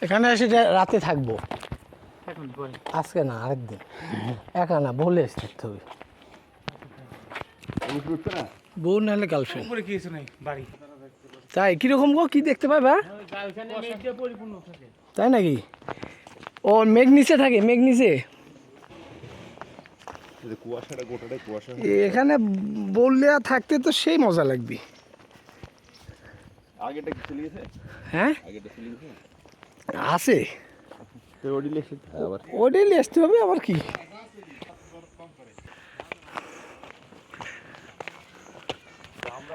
এখানে এসে রাতে থাকবো। আজকে না, আরেকদিন। একা না, বলে এসে থাকতে হবে। বউ নাহলে গার্লফ্রেন্ড। তাই কিরকম গো, কি দেখতে পাবা? তাই নাকি? ও মেঘ নিচে থাকে, মেঘ নিচে। এখানে বললে থাকতে তো সেই মজা লাগবে। হ্যাঁ আছে, ওটাই আসতে হবে আবার কি।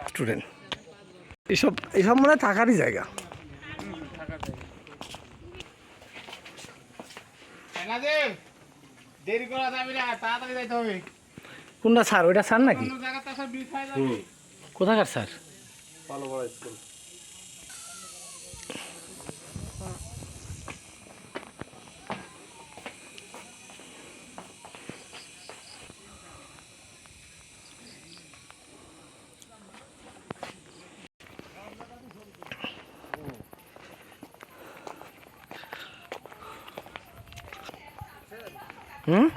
স্টুডেন্ট এসব এসব মানে থাকারই জায়গা। দেরি করা যাবে না, তাড়াতাড়ি যাইতে হবে। কোনটা স্যার? ওইটা স্যার নাকি? কোথাকার স্যার? হুম।